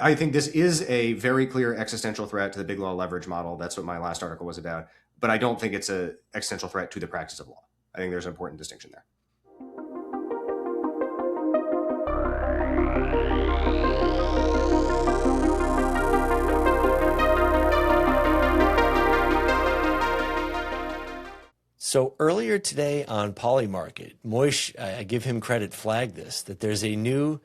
I think this is a very clear existential threat to the big law leverage model. That's what my last article was about. But I don't think it's an existential threat to the practice of law. I think there's an important distinction there. So earlier today on Polymarket, Moish, I give him credit, flagged this, that there's a new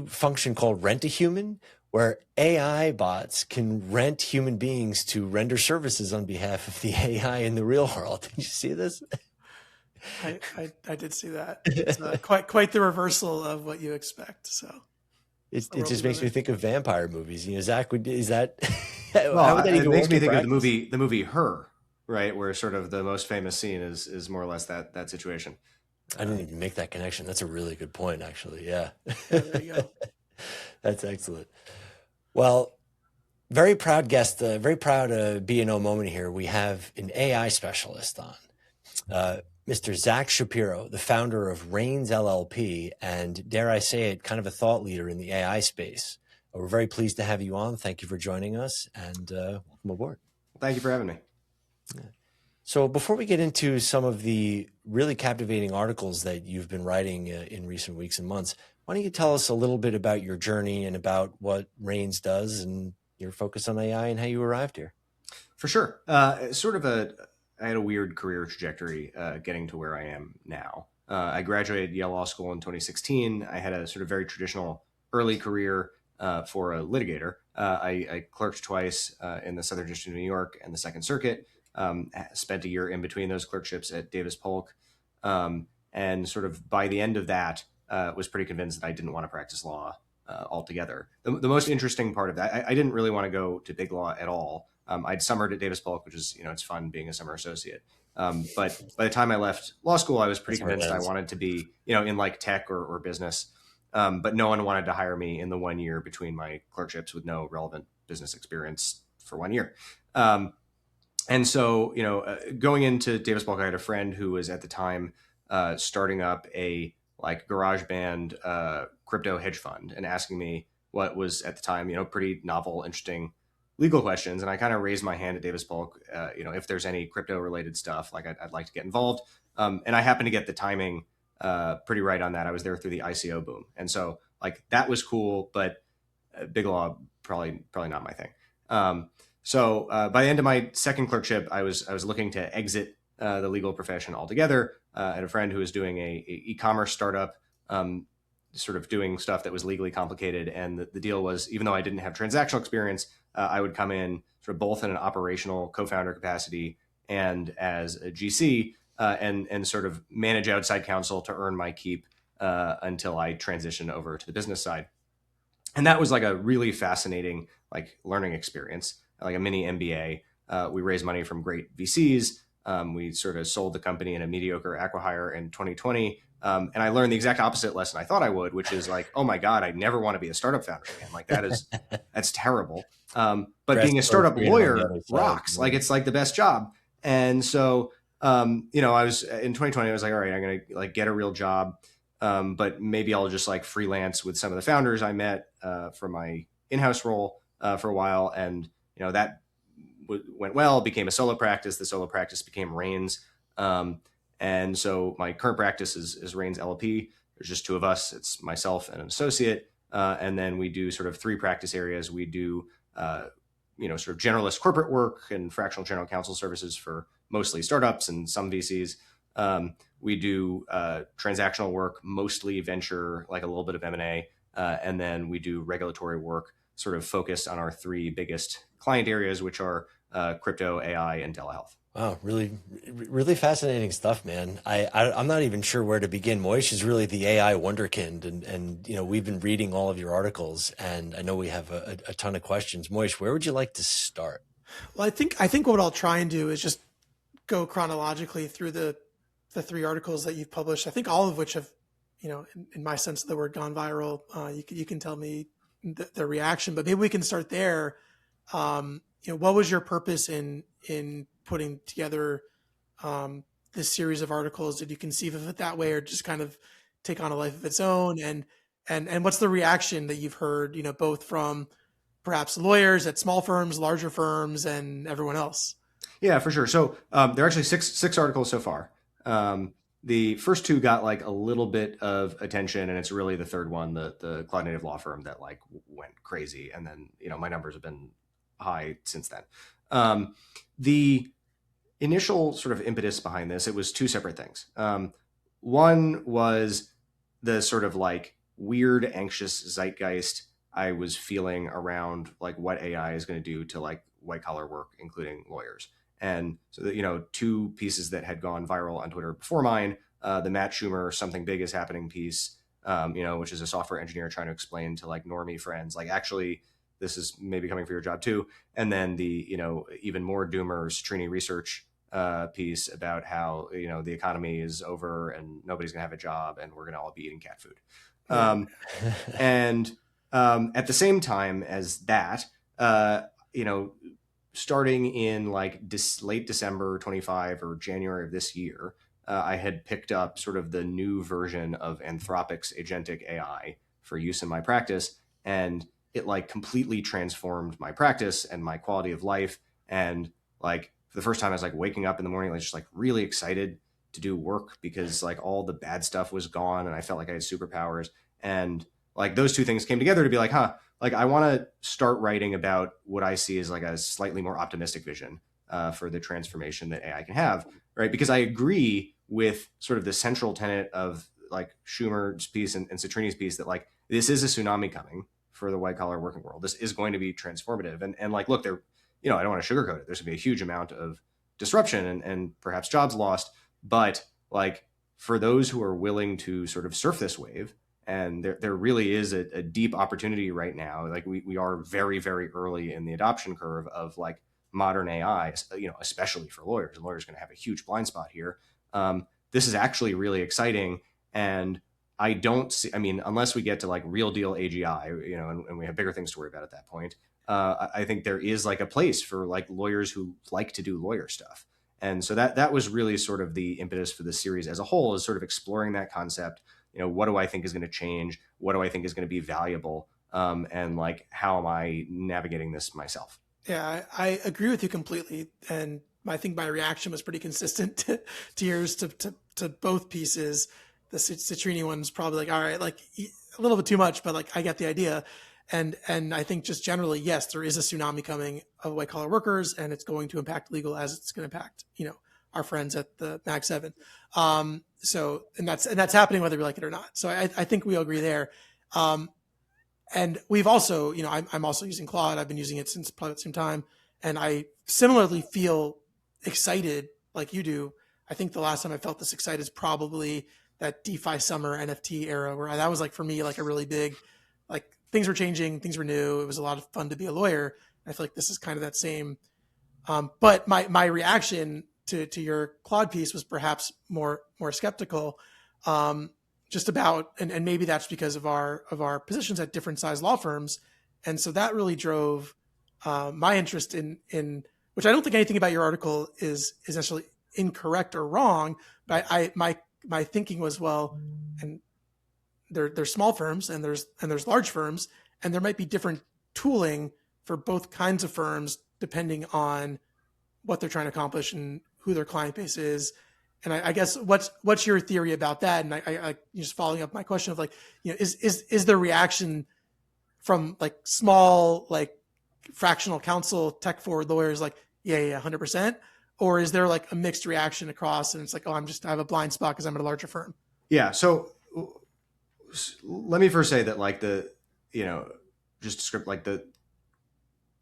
function called Rent a Human, where AI bots can rent human beings to render services on behalf of the AI in the real world. Did you see this? I did see that. It's quite the reversal of what you expect. So it just makes me think of vampire movies. Zach, is that well, how would that even it makes me think practice? of the movie Her, right, where sort of the most famous scene is more or less that situation. I didn't even make that connection. That's a really good point, actually. Yeah. There you go. That's excellent. Well, very proud guest, very proud B&O moment here. We have an AI specialist on, Mr. Zack Shapiro, the founder of Raines LLP, and dare I say it, kind of a thought leader in the AI space. We're very pleased to have you on. Thank you for joining us, and welcome aboard. Thank you for having me. Yeah. So before we get into some of the really captivating articles that you've been writing in recent weeks and months, why don't you tell us a little bit about your journey and about what Raines does and your focus on AI and how you arrived here? For sure. I had a weird career trajectory getting to where I am now. I graduated Yale Law School in 2016. I had a sort of very traditional early career for a litigator. I clerked twice in the Southern District of New York and the Second Circuit. Spent a year in between those clerkships at Davis Polk. And sort of by the end of that, was pretty convinced that I didn't want to practice law altogether. The most interesting part of that, I didn't really want to go to big law at all. I'd summered at Davis Polk, which is, it's fun being a summer associate. But by the time I left law school, I was pretty convinced I wanted to be, in like tech or business. But no one wanted to hire me in the 1 year between my clerkships with no relevant business experience for 1 year. And so, going into Davis Polk, I had a friend who was at the time starting up a garage band crypto hedge fund and asking me what was at the time, pretty novel, interesting legal questions. And I kind of raised my hand at Davis Polk, if there's any crypto related stuff, I'd like to get involved. And I happened to get the timing pretty right on that. I was there through the ICO boom. And so that was cool, but big law, probably not my thing. So by the end of my second clerkship, I was looking to exit the legal profession altogether. I had a friend who was doing a e-commerce startup, sort of doing stuff that was legally complicated. And the deal was, even though I didn't have transactional experience, I would come in sort of both in an operational co-founder capacity and as a GC, and sort of manage outside counsel to earn my keep until I transitioned over to the business side. And that was a really fascinating learning experience, like a mini MBA. We raised money from great VCs. We sort of sold the company in a mediocre acqui-hire in 2020. And I learned the exact opposite lesson I thought I would, which is oh my God, I never want to be a startup founder again. That's terrible. But being a startup lawyer rocks. It's the best job. And so, I was in 2020, I was all right, I'm going to get a real job. But maybe I'll just freelance with some of the founders I met for my in-house role for a while. And, that went well, became a solo practice. The solo practice became Raines. And so my current practice is Raines LLP. There's just two of us. It's myself and an associate. And then we do sort of three practice areas. We do, sort of generalist corporate work and fractional general counsel services for mostly startups and some VCs. We do transactional work, mostly venture, a little bit of M&A. And then we do regulatory work sort of focused on our three biggest client areas, which are crypto, AI, and telehealth. Wow, really, really fascinating stuff, man. I'm not even sure where to begin. Moish is really the AI wonderkind, and we've been reading all of your articles, and I know we have a ton of questions. Moish, where would you like to start? Well, I think what I'll try and do is just go chronologically through the three articles that you've published. I think all of which have, in my sense of the word, gone viral. You can tell me the reaction, but maybe we can start there. What was your purpose in putting together this series of articles? Did you conceive of it that way, or just kind of take on a life of its own? And And what's the reaction that you've heard, both from perhaps lawyers at small firms, larger firms, and everyone else? Yeah, for sure. So there are actually six articles so far. The first two got like a little bit of attention, and it's really the third one, the Claude-Native law firm, that like went crazy, and then my numbers have been high since then. The initial sort of impetus behind this, it was two separate things. One was the sort of like weird, anxious zeitgeist I was feeling around like what AI is going to do to like white collar work, including lawyers. And so that, two pieces that had gone viral on Twitter before mine, the Matt Schumer "Something Big is Happening" piece, which is a software engineer trying to explain to like normie friends, like, actually, this is maybe coming for your job too. And then the, even more doomers Trini research piece about how, the economy is over and nobody's going to have a job and we're going to all be eating cat food. And at the same time as that, starting in like late December 25 or January of this year, I had picked up sort of the new version of Anthropic's agentic AI for use in my practice. And it like completely transformed my practice and my quality of life. And like for the first time, I was like waking up in the morning, like just like really excited to do work because like all the bad stuff was gone and I felt like I had superpowers. And like those two things came together to be like, like I want to start writing about what I see as like a slightly more optimistic vision for the transformation that AI can have, right? Because I agree with sort of the central tenet of like Schumer's piece and Citrini's piece that like this is a tsunami coming for the white collar working world. This is going to be transformative. And like, look, there, I don't want to sugarcoat it. There's going to be a huge amount of disruption and perhaps jobs lost. But like for those who are willing to sort of surf this wave, and there really is a deep opportunity right now. Like we are very, very early in the adoption curve of like modern AI, especially for lawyers. And lawyers are going to have a huge blind spot here. This is actually really exciting. And I don't see, unless we get to like real deal AGI, and we have bigger things to worry about at that point, I think there is like a place for like lawyers who like to do lawyer stuff. And so that was really sort of the impetus for the series as a whole, is sort of exploring that concept. What do I think is going to change? What do I think is going to be valuable? And like, how am I navigating this myself? Yeah, I agree with you completely. And I think my reaction was pretty consistent to yours to both pieces. The Citrini one's probably like, all right, like a little bit too much, but like I get the idea. And I think just generally, yes, there is a tsunami coming of white collar workers, and it's going to impact legal as it's going to impact, our friends at the Mag 7. So that's happening whether we like it or not. So I think we all agree there. And we've also, I'm also using Claude. I've been using it since probably the same time. And I similarly feel excited like you do. I think the last time I felt this excited is probably that DeFi summer NFT era, where that was like, for me, like a really big, like things were changing, things were new. It was a lot of fun to be a lawyer. I feel like this is kind of that same. But my reaction to your Claude piece was perhaps more skeptical. Just about, and maybe that's because of our positions at different size law firms. And so that really drove my interest in which I don't think anything about your article is necessarily incorrect or wrong, but my thinking was, well, and there's small firms and there's large firms, and there might be different tooling for both kinds of firms depending on what they're trying to accomplish and who their client base is. And I guess what's your theory about that? And I just following up my question of like, is the reaction from like small, like fractional counsel tech forward lawyers like, yeah, 100%? Or is there like a mixed reaction across and it's like, oh, I have a blind spot because I'm at a larger firm? Yeah. So let me first say that like just script, like the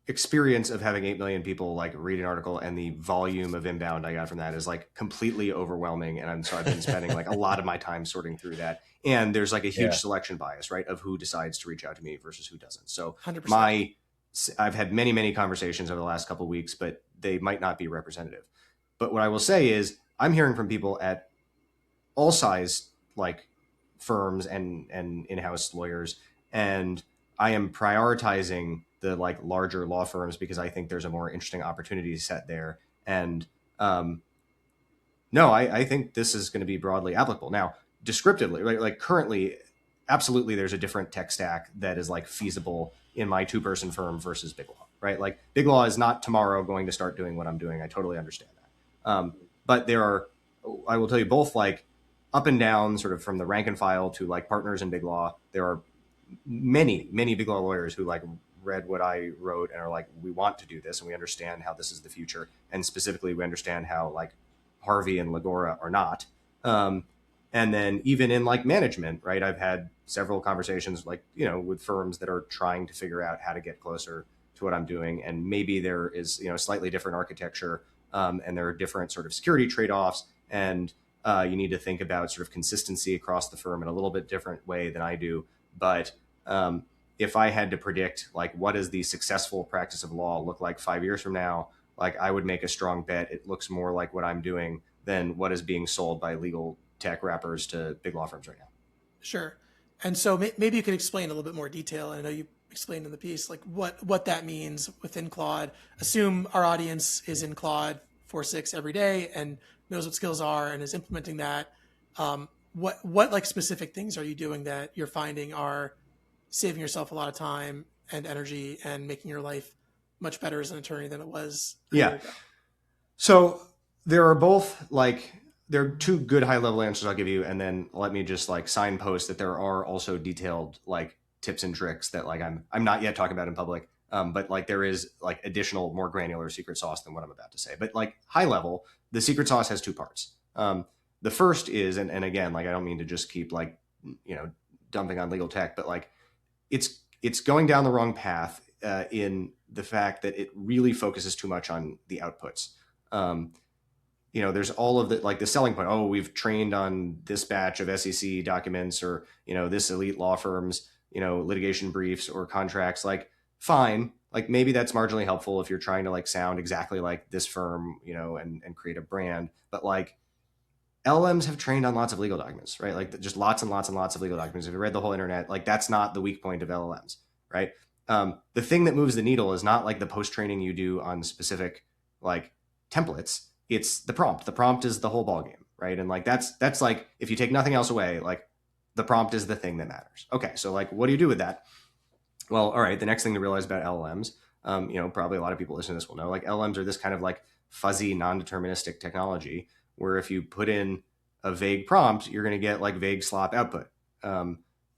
experience of having 8 million people like read an article and the volume of inbound I got from that is like completely overwhelming. And so I've been spending like a lot of my time sorting through that. And there's like a huge selection bias, right, of who decides to reach out to me versus who doesn't. So 100%. I've had many, many conversations over the last couple of weeks, but they might not be representative. But what I will say is I'm hearing from people at all size like firms and in-house lawyers, and I am prioritizing the like larger law firms because I think there's a more interesting opportunity set there. And no, I think this is going to be broadly applicable. Now, descriptively, right, like currently absolutely there's a different tech stack that is like feasible in my 2-person firm versus Big Law, right? Like Big Law is not tomorrow going to start doing what I'm doing. I totally understand that. But there are, I will tell you, both like up and down, sort of from the rank and file to like partners in Big Law. There are many Big Law lawyers who like read what I wrote and are like, we want to do this and we understand how this is the future. And specifically, we understand how like Harvey and Legora are not. And then even in like management, right? I've had several conversations like, you know, with firms that are trying to figure out how to get closer to what I'm doing. And maybe there is, you know, slightly different architecture, and there are different sort of security trade-offs. And you need to think about sort of consistency across the firm in a little bit different way than I do. But if I had to predict like what does the successful practice of law look like 5 years from now, like I would make a strong bet it looks more like what I'm doing than what is being sold by legal tech wrappers to big law firms right now. Sure. And so maybe you could explain a little bit more detail. I know you explained in the piece like what that means within Claude. Assume our audience is in Claude 4.6 every day and knows what skills are and is implementing that. What like specific things are you doing that you're finding are saving yourself a lot of time and energy and making your life much better as an attorney than it was a year ago? So there are both like, there are 2 good high level answers I'll give you. And then let me just like signpost that there are also detailed like tips and tricks that like I'm not yet talking about in public. But like there is like additional, more granular secret sauce than what I'm about to say. But like high level, the secret sauce has 2 parts. The first is, and again, like I don't mean to just keep like, you know, dumping on legal tech, but like it's going down the wrong path in the fact that it really focuses too much on the outputs. You know, there's all of the like the selling point. Oh, we've trained on this batch of SEC documents, or you know, this elite law firm's, you know, litigation briefs or contracts. Like, fine, like maybe that's marginally helpful if you're trying to like sound exactly like this firm, you know, and create a brand. But like LLMs have trained on lots of legal documents, right? Like just lots and lots and lots of legal documents. If you read the whole internet, like that's not the weak point of LLMs, right? The thing that moves the needle is not like the post training you do on specific like templates. It's the prompt. The prompt is the whole ballgame, right? And like that's like if you take nothing else away, like the prompt is the thing that matters. Okay, so like what do you do with that? Well, all right. The next thing to realize about LLMs, you know, probably a lot of people listening to this will know, like LLMs are this kind of like fuzzy, non-deterministic technology where if you put in a vague prompt, you're going to get like vague slop output,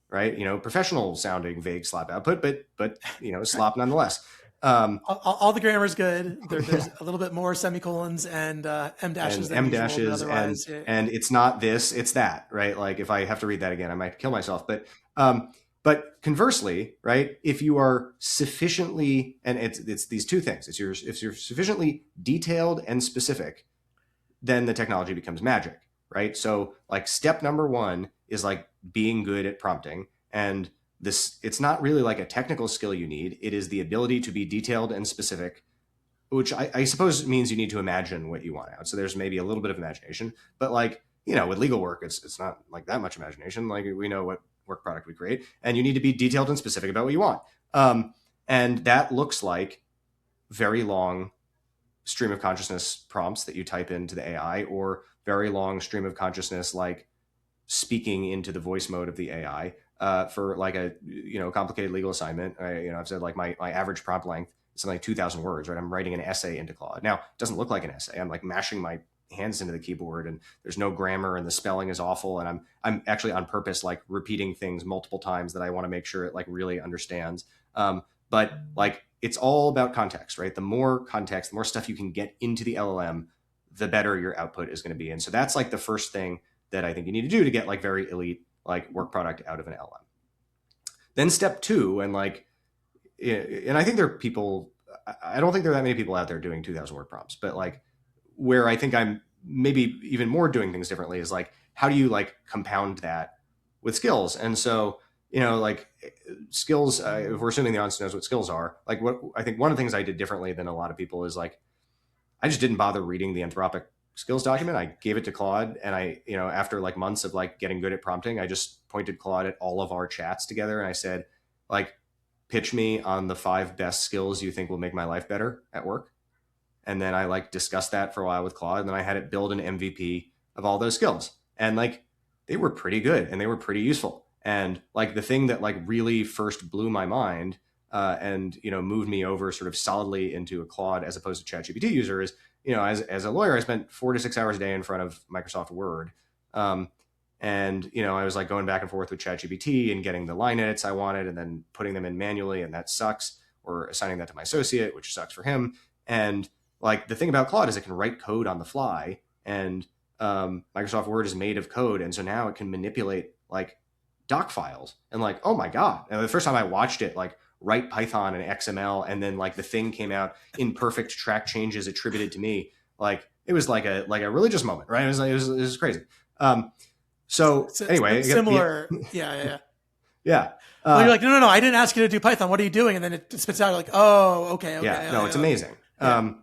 right? You know, professional sounding vague slop output, but you know, slop nonetheless. All the grammar is good. There's a little bit more semicolons and M dashes than usual, but otherwise, and it's not this, it's that, right? Like if I have to read that again, I might kill myself. But conversely, right? If you are sufficiently, and it's these 2 things. If you're sufficiently detailed and specific, then the technology becomes magic, right? So like step number 1 is like being good at prompting, and this, it's not really like a technical skill you need. It is the ability to be detailed and specific, which I suppose means you need to imagine what you want out. So there's maybe a little bit of imagination, but like, you know, with legal work, it's not like that much imagination. Like we know what work product we create, and you need to be detailed and specific about what you want. And that looks like very long stream of consciousness prompts that you type into the AI, or very long stream of consciousness, like speaking into the voice mode of the AI. For like a, you know, complicated legal assignment, I've said like my average prompt length is something like 2,000 words, right? I'm writing an essay into Claude. Now, it doesn't look like an essay. I'm like mashing my hands into the keyboard, and there's no grammar, and the spelling is awful. And I'm actually on purpose like repeating things multiple times that I want to make sure it like really understands. But like it's all about context, right? The more context, the more stuff you can get into the LLM, the better your output is going to be. And so that's like the first thing that I think you need to do to get like very elite like work product out of an LLM. Then step 2, and like, and I think there are people, I don't think there are that many people out there doing 2,000 word prompts, but like where I think I'm maybe even more doing things differently is like, how do you like compound that with skills? And so, you know, like skills, if we're assuming the audience knows what skills are, like what I think one of the things I did differently than a lot of people is like, I just didn't bother reading the Anthropic skills document. I gave it to Claude, and I, you know, after like months of like getting good at prompting, I just pointed Claude at all of our chats together. And I said, like, pitch me on the 5 best skills you think will make my life better at work. And then I like discussed that for a while with Claude, and then I had it build an MVP of all those skills. And like, they were pretty good and they were pretty useful. And like the thing that like really first blew my mind and moved me over sort of solidly into a Claude as opposed to ChatGPT user is, as a lawyer, I spent 4 to 6 hours a day in front of Microsoft Word. And I was like going back and forth with ChatGPT and getting the line edits I wanted and then putting them in manually, and that sucks, or assigning that to my associate, which sucks for him. And like the thing about Claude is it can write code on the fly, and Microsoft Word is made of code, and so now it can manipulate like doc files. And like, oh my god! And the first time I watched it, like write Python and XML, and then like the thing came out in perfect track changes attributed to me. Like it was like a religious moment, right? It was crazy. So anyway, similar, yeah. Yeah. Well, you're like, no, I didn't ask you to do Python. What are you doing? And then it spits out like, oh, okay. Yeah, no, it's amazing. Yeah.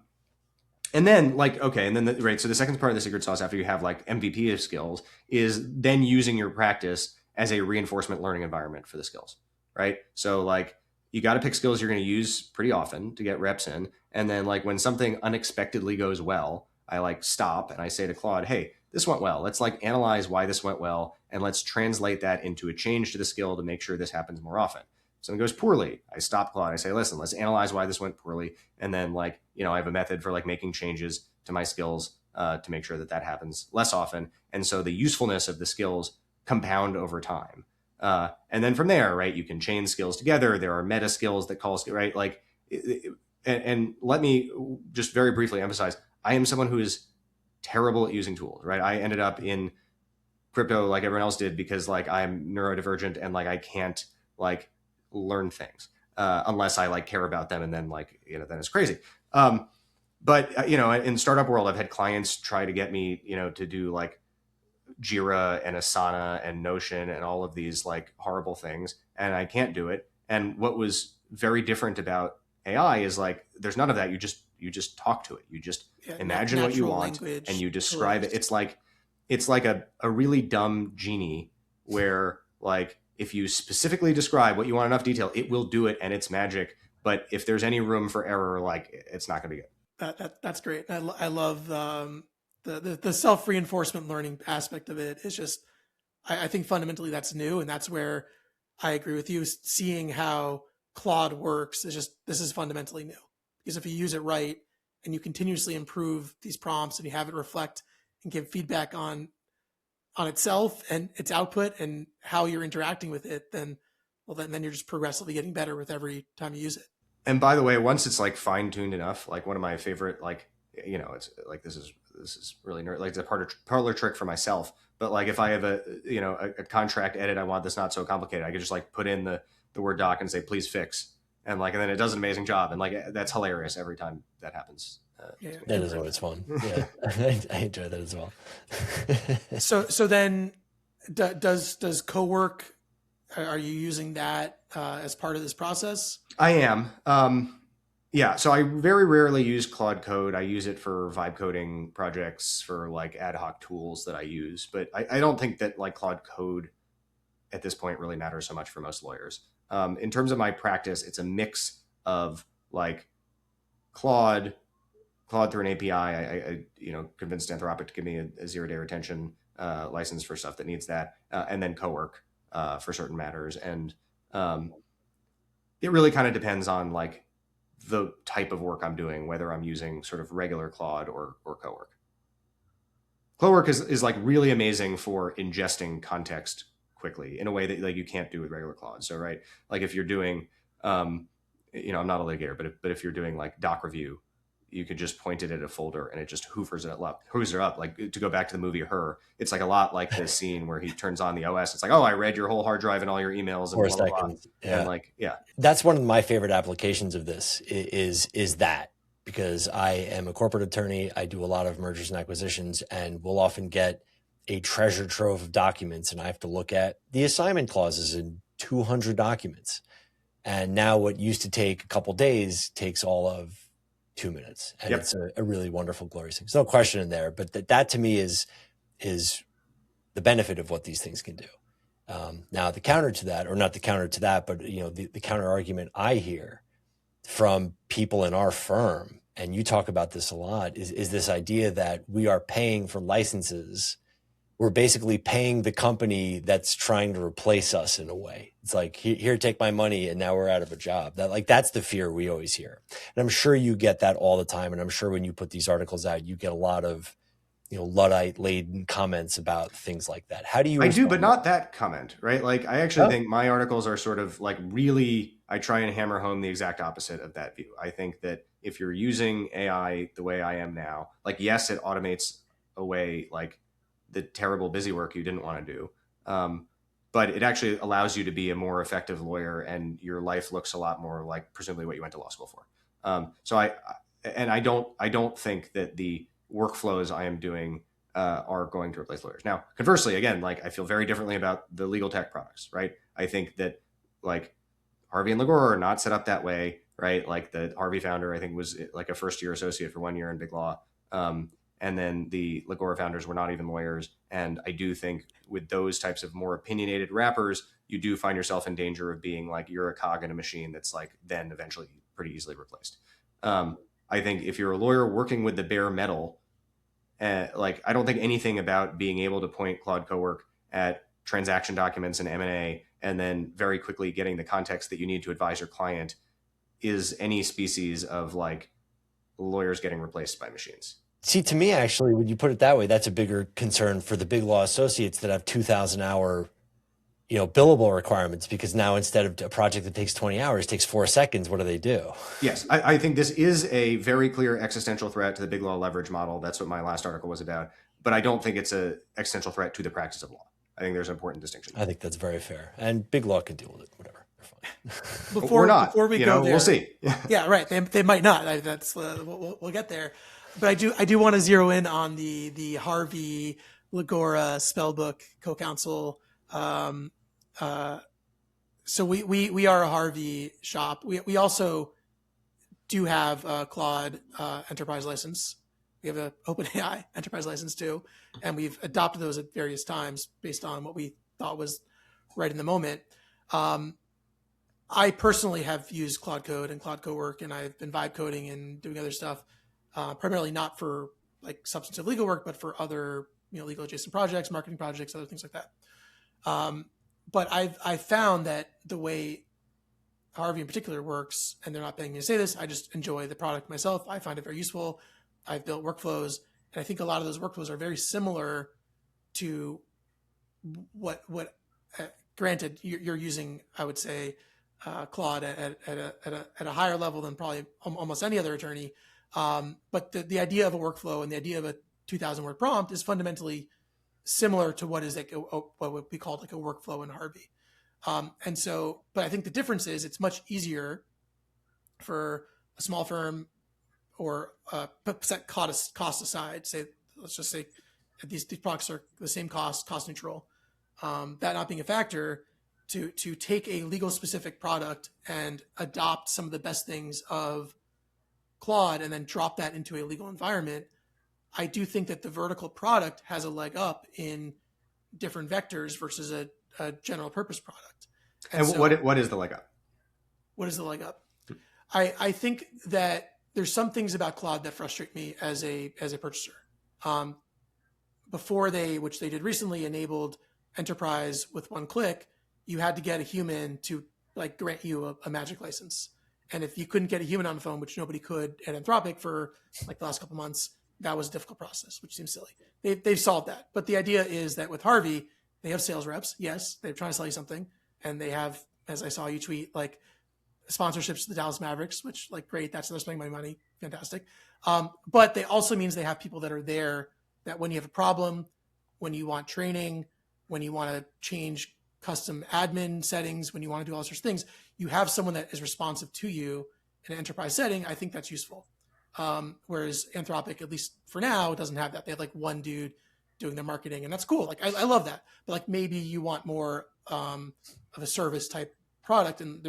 And then like, okay. And then, right. So the second part of the secret sauce after you have like MVP of skills is then using your practice as a reinforcement learning environment for the skills, right? So like you got to pick skills you're going to use pretty often to get reps in. And then like when something unexpectedly goes well, I like stop and I say to Claude, hey, this went well. Let's like analyze why this went well. And let's translate that into a change to the skill to make sure this happens more often. If something goes poorly, I stop Claude. I say, listen, let's analyze why this went poorly. And then like, I have a method for like making changes to my skills to make sure that that happens less often. And so the usefulness of the skills compound over time. And then from there, right, you can chain skills together. There are meta skills that call, right? Like, and let me just very briefly emphasize, I am someone who is terrible at using tools, right? I ended up in crypto like everyone else did because like I'm neurodivergent and like I can't like learn things unless I like care about them, and then like then it's crazy. But in startup world, I've had clients try to get me to do like Jira and Asana and Notion and all of these like horrible things, and I can't do it. And what was very different about AI is like there's none of that. You just talk to it. You just imagine what you want and you describe it. It's like a really dumb genie where like if you specifically describe what you want enough detail, it will do it and it's magic. But if there's any room for error, like it's not going to be good. That's great. I love the self-reinforcement learning aspect of it. Is just I think fundamentally that's new, and that's where I agree with you. Seeing how Claude works is just, this is fundamentally new, because if you use it right and you continuously improve these prompts and you have it reflect and give feedback on itself and its output and how you're interacting with it, then you're just progressively getting better with every time you use it. And by the way, once it's like fine-tuned enough, like one of my favorite, like, it's like, this is really nerd, like it's a parlor trick for myself. But like if I have a contract edit, I want this not so complicated, I could just like put in the Word doc and say, please fix. And then it does an amazing job. And like, that's hilarious every time that happens. That is always fun. Yeah. I enjoy that as well. So then does Cowork, are you using that as part of this process? I am. Yeah. So I very rarely use Claude Code. I use it for vibe coding projects, for like ad hoc tools that I use. But I don't think that like Claude Code at this point really matters so much for most lawyers. In terms of my practice, it's a mix of like Claude through an API. I convinced Anthropic to give me a 0-day retention license for stuff that needs that, and then Cowork for certain matters. And it really kind of depends on like the type of work I'm doing, whether I'm using sort of regular Claude or Cowork. Cowork is like really amazing for ingesting context quickly in a way that like you can't do with regular Claude. So right, like if you're doing, I'm not a litigator, but if you're doing like doc review, you could just point it at a folder and it just hoovers it up. Like to go back to the movie Her, it's like a lot like this scene where he turns on the OS. It's like, oh, I read your whole hard drive and all your emails and 4 blah, blah, blah. seconds. Yeah. And like, yeah. That's one of my favorite applications of this is that, because I am a corporate attorney. I do a lot of mergers and acquisitions, and we'll often get a treasure trove of documents, and I have to look at the assignment clauses in 200 documents. And now what used to take a couple days takes all of 2 minutes. And it's a really wonderful, glorious thing. There's no question in there, but that to me is the benefit of what these things can do. Now the counter to that, or not the counter to that, but the counter argument I hear from people in our firm, and you talk about this a lot, is this idea that we are paying for licenses. we're basically paying the company that's trying to replace us in a way. It's like, here, take my money, and now we're out of a job. That's the fear we always hear. And I'm sure you get that all the time. And I'm sure when you put these articles out, you get a lot of, Luddite laden comments about things like that. How do you? I do, but not that comment, right? Like, I actually think my articles are sort of like really, I try and hammer home the exact opposite of that view. I think that if you're using AI the way I am now, like, yes, it automates away like the terrible busy work you didn't want to do. But it actually allows you to be a more effective lawyer, and your life looks a lot more like presumably what you went to law school for. I don't think that the workflows I am doing are going to replace lawyers. Now, conversely, again, like, I feel very differently about the legal tech products, right? I think that, like, Harvey and Legora are not set up that way, right? Like, the Harvey founder, I think, was like a first-year associate for 1 year in big law. And then the Legora founders were not even lawyers. And I do think with those types of more opinionated rappers, you do find yourself in danger of being like, you're a cog in a machine that's like then eventually pretty easily replaced. I think if you're a lawyer working with the bare metal, like, I don't think anything about being able to point Claude Cowork at transaction documents and M&A and then very quickly getting the context that you need to advise your client is any species of like lawyers getting replaced by machines. See, to me, actually, when you put it that way, that's a bigger concern for the big law associates that have 2,000 hour, billable requirements, because now instead of a project that takes 20 hours, takes 4 seconds, what do they do? Yes, I think this is a very clear existential threat to the big law leverage model. That's what my last article was about. But I don't think it's an existential threat to the practice of law. I think there's an important distinction. I think that's very fair. And big law can deal with it, whatever. They're fine. Before we go there, we'll see. Yeah, right. They might not. That's we'll get there. But I do want to zero in on the Harvey Legora spellbook co-counsel. So we are a Harvey shop. We also do have a Claude enterprise license. We have an OpenAI enterprise license too, and we've adopted those at various times based on what we thought was right in the moment. I personally have used Claude Code and Claude Cowork, and I've been vibe coding and doing other stuff, primarily not for like substantive legal work, but for other legal adjacent projects, marketing projects, other things like that. But I've found that the way Harvey in particular works, and they're not paying me to say this, I just enjoy the product myself. I find it very useful. I've built workflows, and I think a lot of those workflows are very similar to what granted, you're using, I would say, Claude at a higher level than probably almost any other attorney. But the idea of a workflow and the idea of a 2,000 word prompt is fundamentally similar to what is like what would be called like a workflow in Harvey. And so, but I think the difference is it's much easier for a small firm or set cost aside. Let's just say these products are the same cost neutral. That not being a factor, to take a legal specific product and adopt some of the best things of Claude and then drop that into a legal environment. I do think that the vertical product has a leg up in different vectors versus a general purpose product. And so, what is the leg up? What is the leg up? I think that there's some things about Claude that frustrate me as a purchaser. Before which they did recently, enabled enterprise with one click, you had to get a human to like grant you a magic license. And if you couldn't get a human on the phone, which nobody could at Anthropic for like the last couple of months, that was a difficult process, which seems silly. They've solved that. But the idea is that with Harvey, they have sales reps. Yes, they're trying to sell you something. And they have, as I saw you tweet, like sponsorships to the Dallas Mavericks, which like, great, they're spending my money. Fantastic. But they also means they have people that are there that when you have a problem, when you want training, when you want to change custom admin settings, when you want to do all sorts of things, you have someone that is responsive to you in an enterprise setting. I think that's useful. Whereas Anthropic, at least for now, doesn't have that. They have like one dude doing their marketing, and that's cool. Like I love that. But like maybe you want more of a service type product, and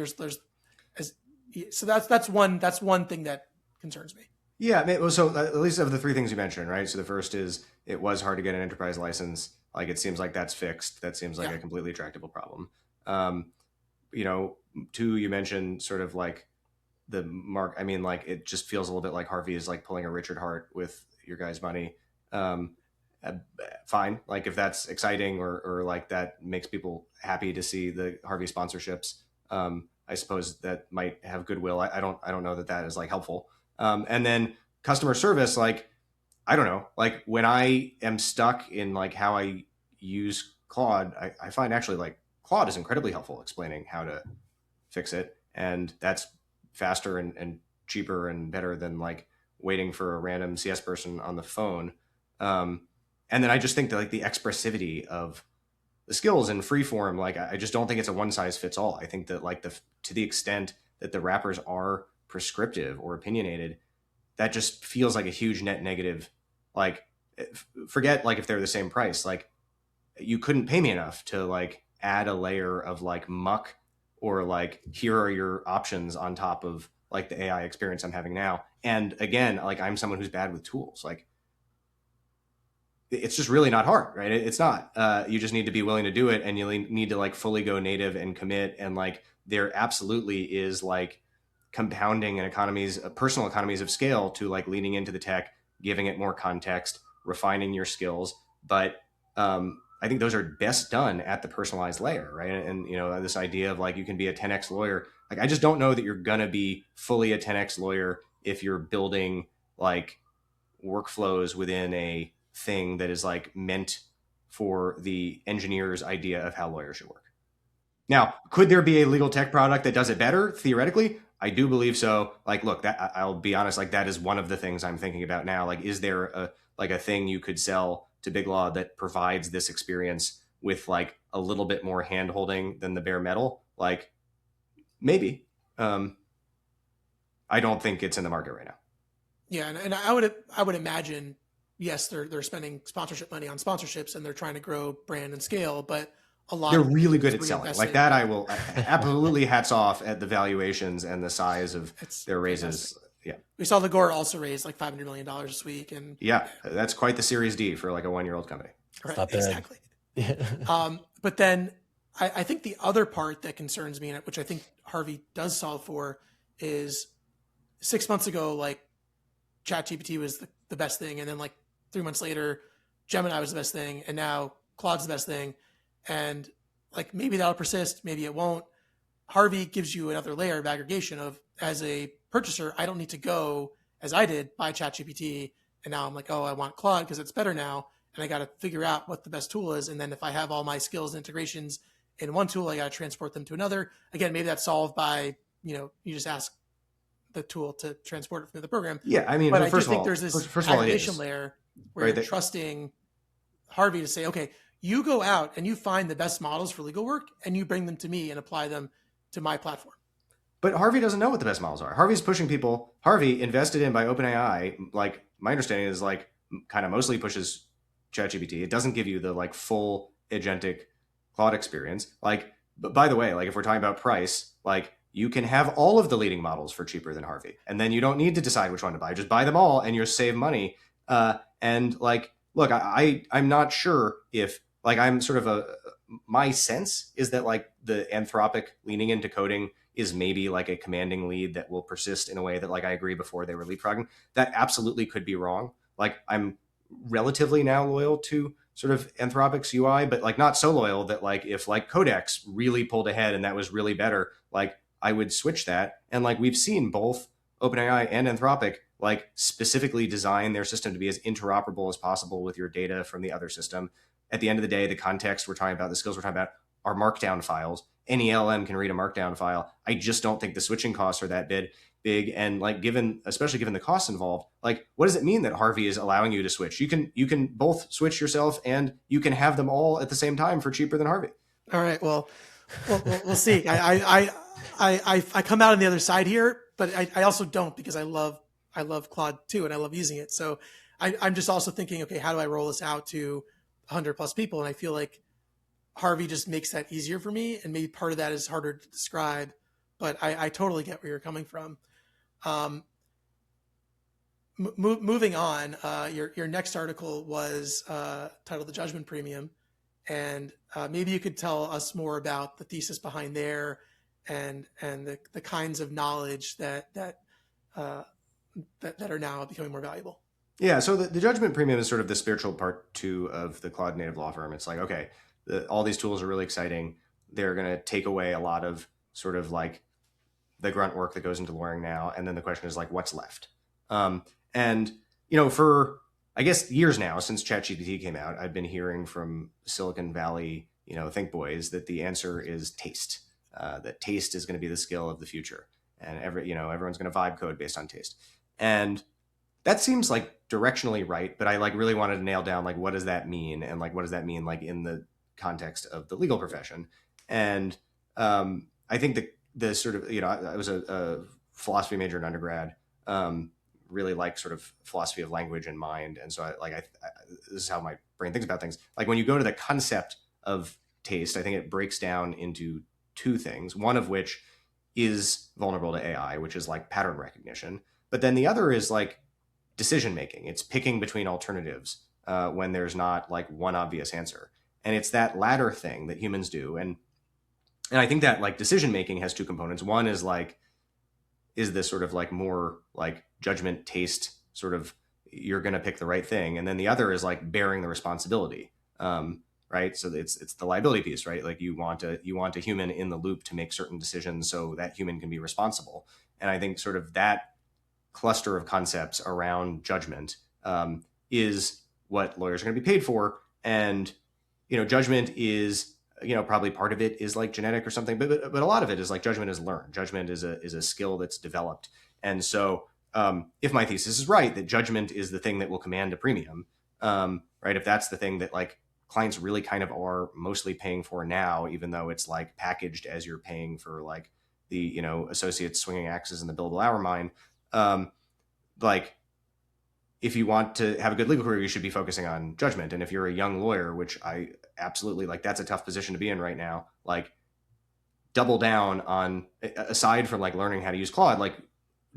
so that's one thing that concerns me. Yeah, so at least of the three things you mentioned, right? So the first is it was hard to get an enterprise license. Like it seems like that's fixed. That seems like a completely tractable problem. Two, you mentioned sort of like the mark. I mean, like it just feels a little bit like Harvey is like pulling a Richard Hart with your guys' money. fine. Like if that's exciting or like that makes people happy to see the Harvey sponsorships, I suppose that might have goodwill. I don't know that that is like helpful. And then customer service, like, I don't know, like when I am stuck in like how I use Claude, I find actually like Claude is incredibly helpful explaining how to fix it. And that's faster and cheaper and better than like waiting for a random CS person on the phone. Um, and then I just think that like the expressivity of the skills in free form, like I just don't think it's a one size fits all. I think that like to the extent that the wrappers are prescriptive or opinionated, that just feels like a huge net negative. Like forget like if they're the same price, like you couldn't pay me enough to like add a layer of like muck or like here are your options on top of like the AI experience I'm having now. And again, like I'm someone who's bad with tools. Like it's just really not hard, right? It's not. You just need to be willing to do it, and you need to like fully go native and commit. And like there absolutely is like compounding and personal economies of scale to like leaning into the tech, giving it more context, refining your skills. But I think those are best done at the personalized layer, right? And you know this idea of like you can be a 10x lawyer. Like I just don't know that you're gonna be fully a 10x lawyer if you're building like workflows within a thing that is like meant for the engineer's idea of how lawyers should work. Now, could there be a legal tech product that does it better? Theoretically, I do believe so. Like, look, that I'll be honest, like that is one of the things I'm thinking about now. Like, is there a thing you could sell to Big Law that provides this experience with like a little bit more hand holding than the bare metal? Like, maybe. I don't think it's in the market right now. Yeah, and I would imagine, yes, they're spending sponsorship money on sponsorships and they're trying to grow brand and scale, but a lot they're of really good at selling like that. I will absolutely hats off at the valuations and the size of their raises. Fantastic. Yeah, we saw Legora also raise like $500 million this week, and yeah, that's quite the Series D for like a 1-year-old company. Right, not bad. exactly. Yeah. But then I think the other part that concerns me, which I think Harvey does solve for, is 6 months ago, like ChatGPT was the best thing, and then like 3 months later, Gemini was the best thing, and now Claude's the best thing, and like maybe that'll persist, maybe it won't. Harvey gives you another layer of aggregation of, as a purchaser, I don't need to go as I did buy ChatGPT, and now I'm like, oh, I want Claude because it's better now, and I got to figure out what the best tool is, and then if I have all my skills and integrations in one tool, I got to transport them to another. Again, maybe that's solved by you just ask the tool to transport it from the program. Yeah, I mean, but I first do think of all, there's this first of all, aggregation layer where right, you're trusting Harvey to say, okay, you go out and you find the best models for legal work and you bring them to me and apply them to my platform. But Harvey doesn't know what the best models are. Harvey's pushing people. Harvey, invested in by OpenAI, like my understanding is like kind of mostly pushes ChatGPT. It doesn't give you the like full agentic Claude experience. Like, but by the way, like if we're talking about price, like you can have all of the leading models for cheaper than Harvey, and then you don't need to decide which one to buy. Just buy them all, and you'll save money. And like, look, I'm not sure if like I'm sort of my sense is that like the Anthropic leaning into coding is maybe like a commanding lead that will persist in a way that like I agree before they were leapfrogging. That absolutely could be wrong. Like I'm relatively now loyal to sort of Anthropic's UI, but like not so loyal that like if like Codex really pulled ahead and that was really better, like I would switch that. And like we've seen both OpenAI and Anthropic like specifically design their system to be as interoperable as possible with your data from the other system. At the end of the day, the context we're talking about, the skills we're talking about are markdown files. Any LM can read a markdown file. I just don't think the switching costs are that big. And like especially given the costs involved, like what does it mean that Harvey is allowing you to switch? You can both switch yourself and you can have them all at the same time for cheaper than Harvey. All right. Well, we'll see. I come out on the other side here, but I also don't, because I love Claude too, and I love using it. So I'm just also thinking, okay, how do I roll this out to 100 plus people? And I feel like Harvey just makes that easier for me. And maybe part of that is harder to describe, but I totally get where you're coming from. Moving on, your next article was titled "The Judgment Premium," and maybe you could tell us more about the thesis behind there, and the kinds of knowledge that are now becoming more valuable. Yeah, so the judgment premium is sort of the spiritual part two of the Claude-Native law firm. It's like, okay, all these tools are really exciting. They're going to take away a lot of sort of like the grunt work that goes into lawyering now. And then the question is like, what's left? And, for, I guess, years now, since ChatGPT came out, I've been hearing from Silicon Valley, think boys, that the answer is taste, that taste is going to be the skill of the future. And everyone's going to vibe code based on taste. And that seems like directionally right, but I like really wanted to nail down like what does that mean, and like what does that mean like in the context of the legal profession. And I think the sort of I was a philosophy major in undergrad, really like sort of philosophy of language and mind, and so I this is how my brain thinks about things. Like when you go to the concept of taste, I think it breaks down into two things. One of which is vulnerable to AI, which is like pattern recognition, but then the other is like decision making. It's picking between alternatives when there's not like one obvious answer, and it's that latter thing that humans do. And I think that like decision making has two components. One is like is this sort of like more like judgment taste sort of you're going to pick the right thing, and then the other is like bearing the responsibility. Right, so it's the liability piece, right? Like you want a human in the loop to make certain decisions so that human can be responsible. And I think sort of that cluster of concepts around judgment is what lawyers are going to be paid for. And judgment is probably part of it is like genetic or something, but a lot of it is like judgment is learned. Judgment is a skill that's developed. And so if my thesis is right, that judgment is the thing that will command a premium, right? If that's the thing that like clients really kind of are mostly paying for now, even though it's like packaged as you're paying for like the associates swinging axes in the billable hour mine. Like if you want to have a good legal career, you should be focusing on judgment. And if you're a young lawyer, which I absolutely like, that's a tough position to be in right now. Like double down on, aside from like learning how to use Claude, like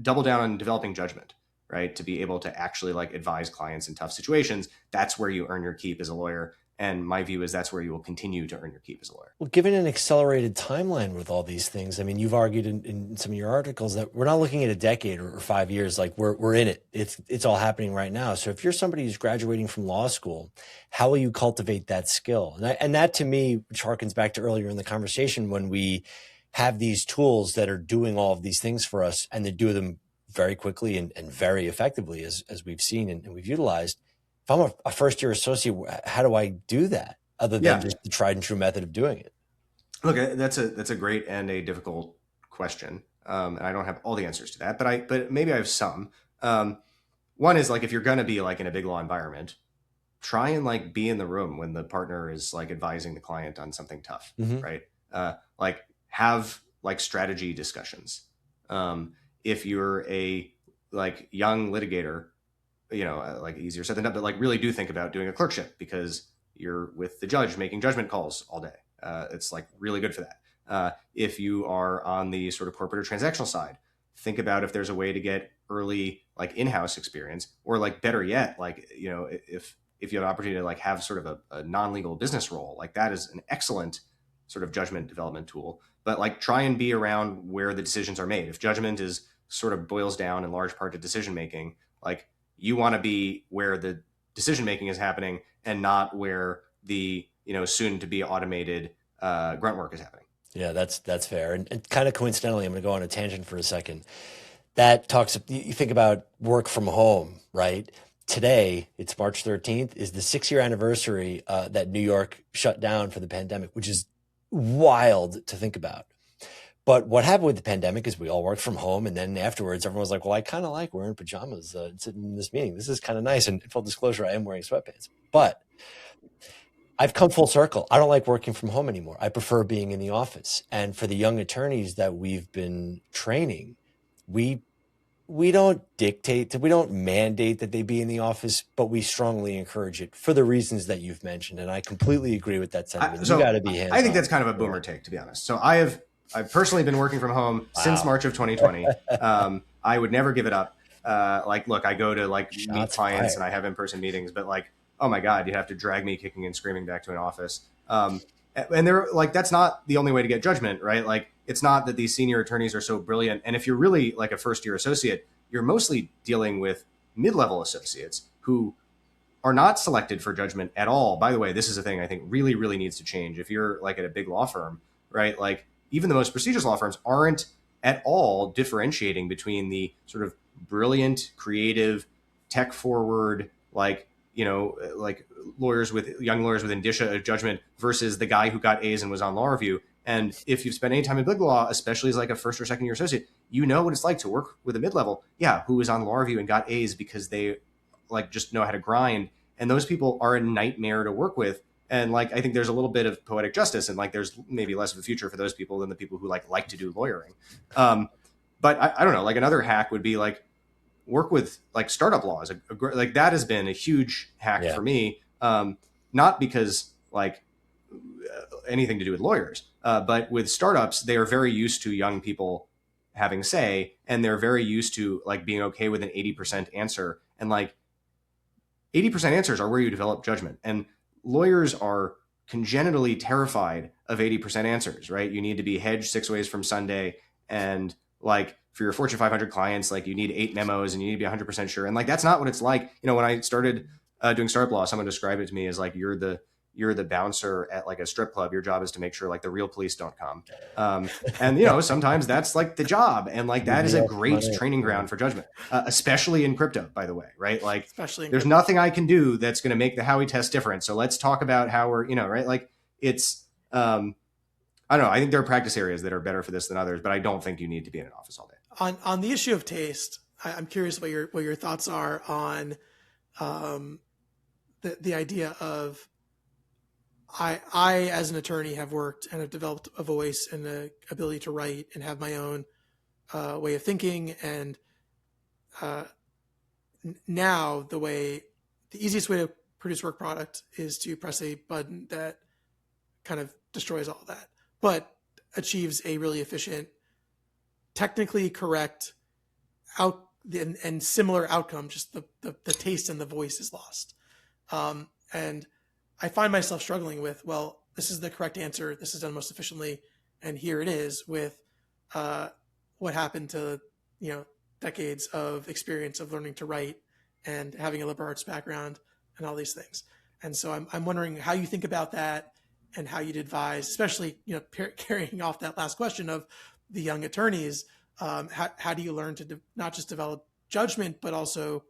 double down on developing judgment, right? To be able to actually like advise clients in tough situations. That's where you earn your keep as a lawyer. And my view is that's where you will continue to earn your keep as a lawyer. Well, given an accelerated timeline with all these things, I mean, you've argued in some of your articles that we're not looking at a decade or 5 years, like we're in it. It's all happening right now. So if you're somebody who's graduating from law school, how will you cultivate that skill? And that to me, which harkens back to earlier in the conversation, when we have these tools that are doing all of these things for us and they do them very quickly and very effectively, as we've seen and we've utilized. If I'm a first year associate, how do I do that other than just the tried and true method of doing it? Look, that's a great and a difficult question. And I don't have all the answers to that, but maybe I have some. One is like, if you're going to be like in a big law environment, try and like be in the room when the partner is like advising the client on something tough, right? Like have like strategy discussions. If you're a like young litigator, like easier said than done, but like really do think about doing a clerkship because you're with the judge making judgment calls all day. It's like really good for that. If you are on the sort of corporate or transactional side, think about if there's a way to get early like in-house experience, or like better yet, like, if you have an opportunity to like have sort of a non-legal business role, like that is an excellent sort of judgment development tool. But like try and be around where the decisions are made. If judgment is sort of boils down in large part to decision making, like you want to be where the decision making is happening and not where the soon to be automated grunt work is happening. Yeah, that's fair. And kind of coincidentally, I'm going to go on a tangent for a second. That talks, you think about work from home, right? Today, it's March 13th, is the 6-year anniversary that New York shut down for the pandemic, which is wild to think about. But what happened with the pandemic is we all worked from home. And then afterwards, everyone was like, well, I kind of like wearing pajamas sitting in this meeting. This is kind of nice. And full disclosure, I am wearing sweatpants. But I've come full circle. I don't like working from home anymore. I prefer being in the office. And for the young attorneys that we've been training, we don't dictate, we don't mandate that they be in the office, but we strongly encourage it for the reasons that you've mentioned. And I completely agree with that sentiment. You got to be hands-on. I think that's kind of a boomer take, to be honest. So I've personally been working from home since March of 2020. I would never give it up. Like, look, I go to like meet clients and I have in-person meetings, but like, oh my God, you'd have to drag me kicking and screaming back to an office. And they're like, that's not the only way to get judgment, right? Like, it's not that these senior attorneys are so brilliant. And if you're really like a first year associate, you're mostly dealing with mid-level associates who are not selected for judgment at all. By the way, this is a thing I think really, really needs to change. If you're like at a big law firm, right? Like even the most prestigious law firms aren't at all differentiating between the sort of brilliant, creative, tech forward, like, you know, like young lawyers with indicia of judgment versus the guy who got A's and was on law review. And if you've spent any time in big law, especially as like a first or second year associate, you know what it's like to work with a mid-level, who is on law review and got A's because they like just know how to grind. And those people are a nightmare to work with. And like, I think there's a little bit of poetic justice, and like, there's maybe less of a future for those people than the people who like to do lawyering. But I don't know, like another hack would be like work with like startup laws. Like that has been a huge hack for me. Not because like anything to do with lawyers, but with startups, they are very used to young people having say, and they're very used to like being okay with an 80% answer. And like 80% answers are where you develop judgment. And lawyers are congenitally terrified of 80% answers, right? You need to be hedged 6 ways from Sunday. And like for your Fortune 500 clients, like you need 8 memos and you need to be 100% sure. And like, that's not what it's like. You know, when I started doing startup law, someone described it to me as like, you're the bouncer at like a strip club. Your job is to make sure like the real police don't come. And you know, sometimes that's like the job. And like, that is a great training ground for judgment, especially in crypto, by the way, right? Like there's nothing I can do that's going to make the Howey test different. So let's talk about how we're, you know, right? Like it's, I don't know. I think there are practice areas that are better for this than others, but I don't think you need to be in an office all day. On the issue of taste, I'm curious what your thoughts are on the idea of I as an attorney have worked and have developed a voice and the ability to write and have my own way of thinking. And now the easiest way to produce work product is to press a button that kind of destroys all that, but achieves a really efficient, technically correct and similar outcome. Just the taste and the voice is lost. And I find myself struggling with, well, this is the correct answer. This is done most efficiently. And here it is with what happened to, you know, decades of experience of learning to write and having a liberal arts background and all these things. And so I'm wondering how you think about that and how you'd advise, especially, you know, carrying off that last question of the young attorneys. How do you learn to not just develop judgment, but also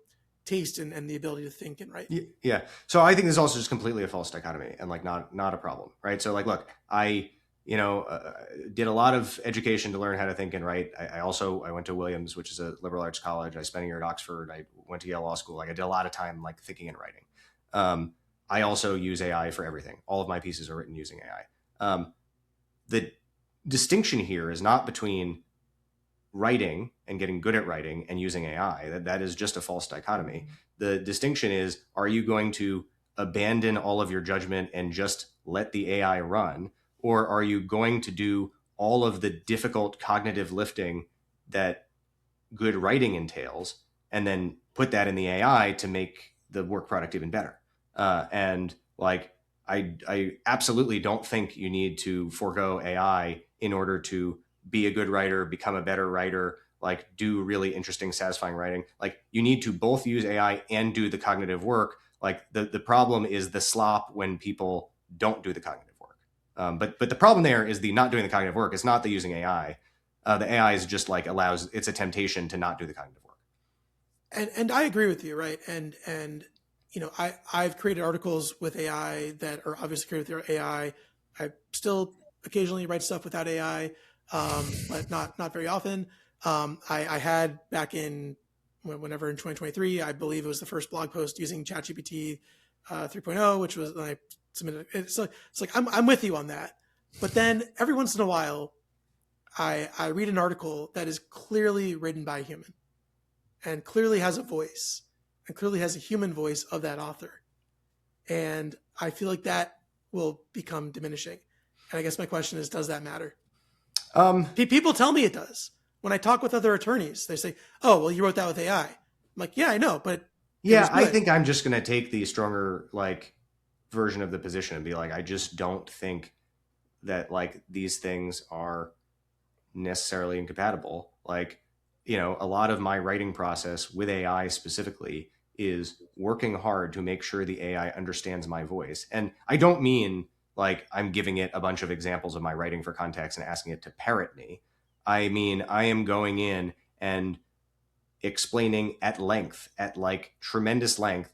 taste and the ability to think and write? Yeah. So I think this is also just completely a false dichotomy and like not a problem, right? So like, look, I did a lot of education to learn how to think and write. I went to Williams, which is a liberal arts college. I spent a year at Oxford. I went to Yale Law School. Like I did a lot of time like thinking and writing. I also use AI for everything. All of my pieces are written using AI. The distinction here is not between writing and getting good at writing and using AI. That is just a false dichotomy. The distinction is, are you going to abandon all of your judgment and just let the AI run? Or are you going to do all of the difficult cognitive lifting that good writing entails and then put that in the AI to make the work product even better? And like, I absolutely don't think you need to forego AI in order to be a good writer, become a better writer, like do really interesting, satisfying writing. Like you need to both use AI and do the cognitive work. Like the problem is the slop when people don't do the cognitive work. But the problem there is the not doing the cognitive work. It's not the using AI. The AI is just like it's a temptation to not do the cognitive work. And I agree with you, right? And you know, I've created articles with AI that are obviously created with AI. I still occasionally write stuff without AI, but not very often. I had back whenever in 2023, I believe it was the first blog post using ChatGPT 3.0, which was when I submitted. It's like I'm with you on that. But then every once in a while, I read an article that is clearly written by a human and clearly has a voice and clearly has a human voice of that author. And I feel like that will become diminishing. And I guess my question is, does that matter? People tell me it does. When I talk with other attorneys, they say, oh, well, you wrote that with AI. I'm like, yeah, I know, but yeah, I think I'm just going to take the stronger like version of the position and be like, I just don't think that like these things are necessarily incompatible. Like a lot of my writing process with AI specifically is working hard to make sure the AI understands my voice. And I don't mean like I'm giving it a bunch of examples of my writing for context and asking it to parrot me. I mean, I am going in and explaining at length, at like tremendous length,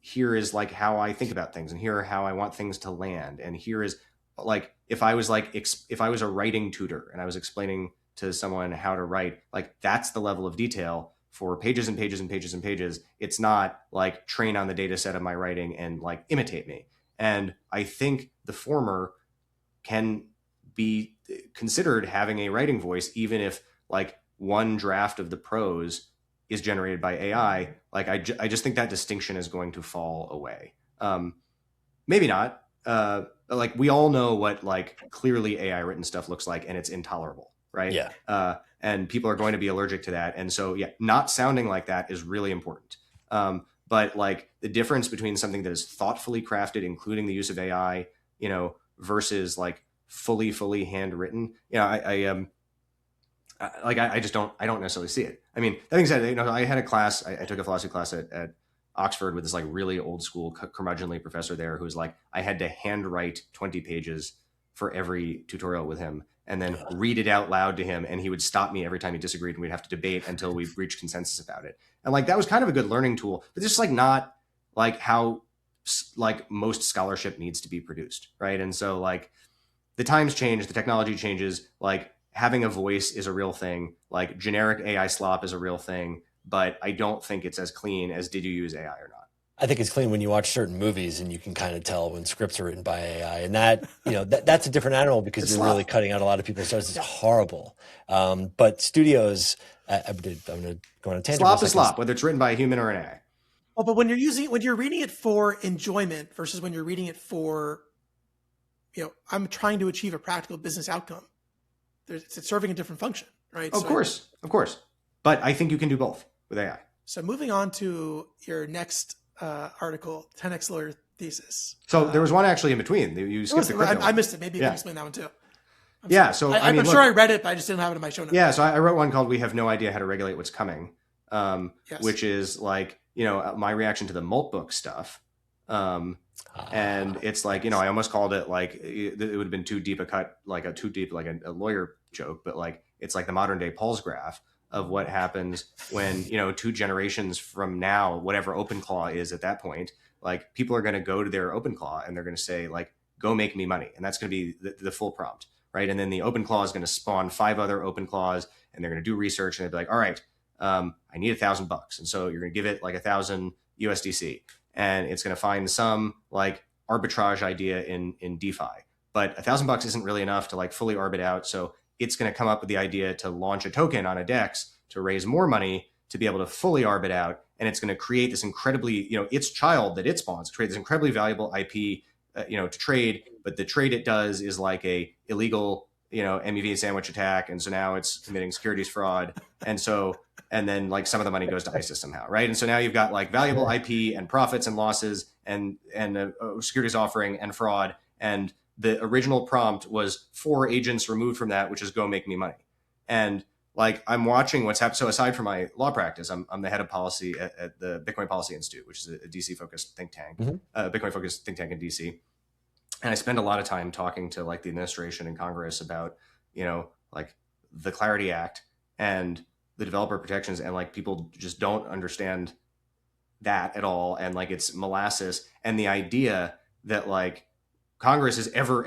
here is like how I think about things, and here are how I want things to land. And here is like, if I was a writing tutor and I was explaining to someone how to write, like that's the level of detail for pages and pages and pages and pages. It's not like train on the data set of my writing and like imitate me. And I think the former can be considered having a writing voice, even if like one draft of the prose is generated by AI. Like I just think that distinction is going to fall away. Maybe not. Like we all know what like clearly AI written stuff looks like, and it's intolerable, right? Yeah. And people are going to be allergic to that. And so, yeah, not sounding like that is really important. But like the difference between something that is thoughtfully crafted, including the use of AI, versus like fully handwritten, I just don't necessarily see it. I mean, that being said, I had a class, I took a philosophy class at Oxford with this like really old school curmudgeonly professor there who's like, I had to handwrite 20 pages for every tutorial with him and then read it out loud to him. And he would stop me every time he disagreed, and we'd have to debate until we reached consensus about it. And like, that was kind of a good learning tool, but it's just like not like how like most scholarship needs to be produced. Right. And so like the times change, the technology changes, like having a voice is a real thing. Like generic AI slop is a real thing, but I don't think it's as clean as did you use AI or not. I think it's clean when you watch certain movies and you can kind of tell when scripts are written by AI, and that, that's a different animal because It's you're slop. really cutting out a lot of people's stars. It's horrible. But studios, I'm going to go on a tangent. Slop is slop, whether it's written by a human or an AI. Oh, but when you're reading it for enjoyment versus when you're reading it for, I'm trying to achieve a practical business outcome. It's serving a different function, right? Of course. But I think you can do both with AI. So moving on to your next article, 10x lawyer thesis. So there was one actually in between. You skipped the crypto. I missed it. Maybe you can explain that one too. So I'm sure I read it, but I just didn't have it in my show notes. Yeah, so I wrote one called "We Have No Idea How to Regulate What's Coming," Yes. which is like my reaction to the Molt book stuff. And it's like I almost called it like it would have been too deep a cut, like a lawyer joke, but like it's like the modern day Paul's graph of what happens when 2 generations from now, whatever OpenClaw is at that point, like people are going to go to their OpenClaw and they're going to say like, go make me money, and that's going to be the full prompt, right? And then the OpenClaw is going to spawn 5 other OpenClaws, and they're going to do research, and they'll be like, all right, I need $1,000, and so you're going to give it like 1,000 USDC, and it's going to find some like arbitrage idea in DeFi, but $1,000 isn't really enough to like fully arbit out, so it's going to come up with the idea to launch a token on a DEX to raise more money to be able to fully arbit out. And it's going to create this incredibly, its child that it spawns, create this incredibly valuable IP, to trade. But the trade it does is like a illegal, MEV sandwich attack. And so now it's committing securities fraud. And then like some of the money goes to ISIS somehow, right? And so now you've got like valuable IP and profits and losses and a securities offering and fraud. And the original prompt was 4 agents removed from that, which is go make me money. And like, I'm watching what's happening. So aside from my law practice, I'm the head of policy at the Bitcoin Policy Institute, which is a DC focused think tank, Bitcoin focused think tank in DC. And I spend a lot of time talking to like the administration and Congress about, like the Clarity Act and the developer protections. And like, people just don't understand that at all. And like, it's molasses. And the idea that like, Congress is ever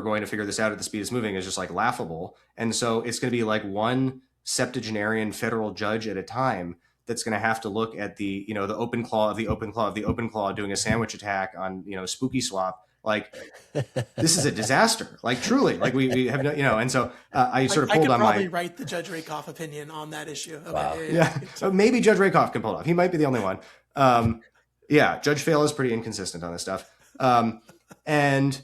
going to figure this out at the speed it's moving is just like laughable. And so it's going to be like one septuagenarian federal judge at a time that's going to have to look at the, the OpenClaw of the OpenClaw of the OpenClaw doing a sandwich attack on, Spooky Swap. Like, this is a disaster. Like, truly, like we have no, and so I sort of pulled on my. I could probably write the Judge Rakoff opinion on that issue. Okay, wow. Yeah. So maybe Judge Rakoff can pull it off. He might be the only one. Judge Phil is pretty inconsistent on this stuff. And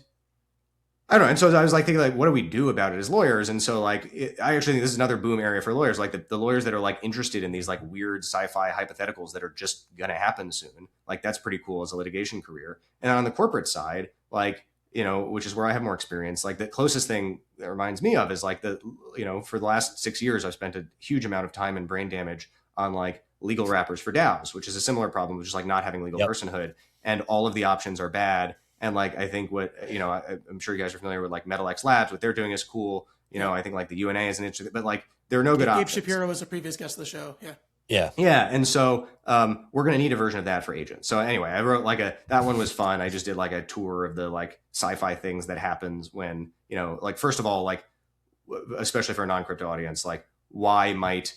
I don't know. And so I was like thinking like, what do we do about it as lawyers? And so like, I actually think this is another boom area for lawyers, like the lawyers that are like interested in these like weird sci-fi hypotheticals that are just going to happen soon. Like that's pretty cool as a litigation career. And on the corporate side, like which is where I have more experience. Like the closest thing that reminds me of is like for the last 6 years, I've spent a huge amount of time and brain damage on like legal wrappers for DAOs, which is a similar problem, which is like not having legal personhood, and all of the options are bad. And like, I think what, I'm sure you guys are familiar with like MetalX Labs, what they're doing is cool. I think like the UNA is an interesting, but like there are no good options. Gabe Shapiro was a previous guest of the show. Yeah. And so we're going to need a version of that for agents. So anyway, I wrote that one was fun. I just did like a tour of the like sci-fi things that happens when, like, first of all, like, especially for a non-crypto audience, like why might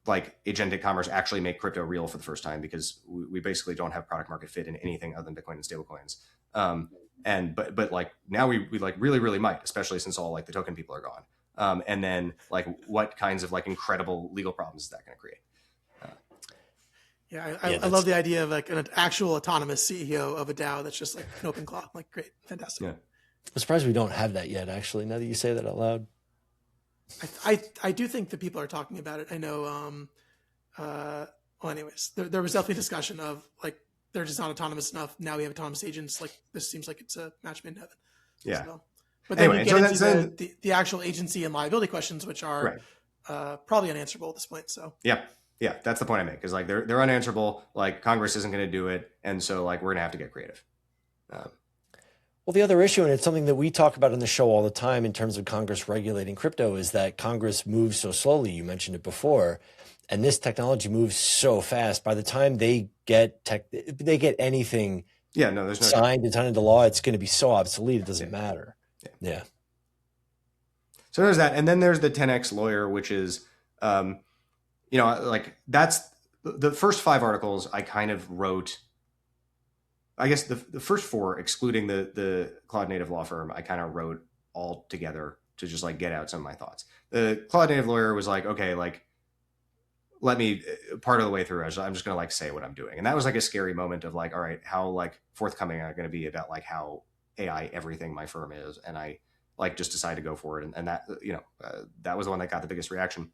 like agentic commerce actually make crypto real for the first time? Because we basically don't have product market fit in anything other than Bitcoin and stablecoins. But like now we like really might, especially since all like the token people are gone. And then like what kinds of like incredible legal problems is that going to create? I love the idea of like an actual autonomous CEO of a DAO that's just like an open claw. Like, great, fantastic. Yeah. I'm surprised we don't have that yet, actually, now that you say that out loud. I do think that people are talking about it. I know, well, anyways, there was definitely discussion of like, they're just not autonomous enough. Now we have autonomous agents. Like, this seems like it's a match made in heaven. Yeah. So, but then Anyway, you get so into the actual agency and liability questions, which are probably unanswerable at this point. So yeah, that's the point I make, is like they're unanswerable. Like Congress isn't going to do it, and so like we're going to have to get creative. Well, the other issue, and it's something that we talk about on the show all the time in terms of Congress regulating crypto, is that Congress moves so slowly. You mentioned it before, and this technology moves so fast. By the time they get anything there's signed and signed into law, it's going to be so obsolete it doesn't matter. Yeah. So there's that, and then there's the 10x lawyer, which is, like that's the first 5 articles I kind of wrote. I guess the first 4, excluding the Claude-Native law firm, I kind of wrote all together to just like get out some of my thoughts. The Claude-Native lawyer was like, okay, like let me, part of the way through, I'm just going to like say what I'm doing. And that was like a scary moment of like, all right, how like forthcoming am I going to be about like how AI everything my firm is? And I like just decided to go for it. And that, that was the one that got the biggest reaction.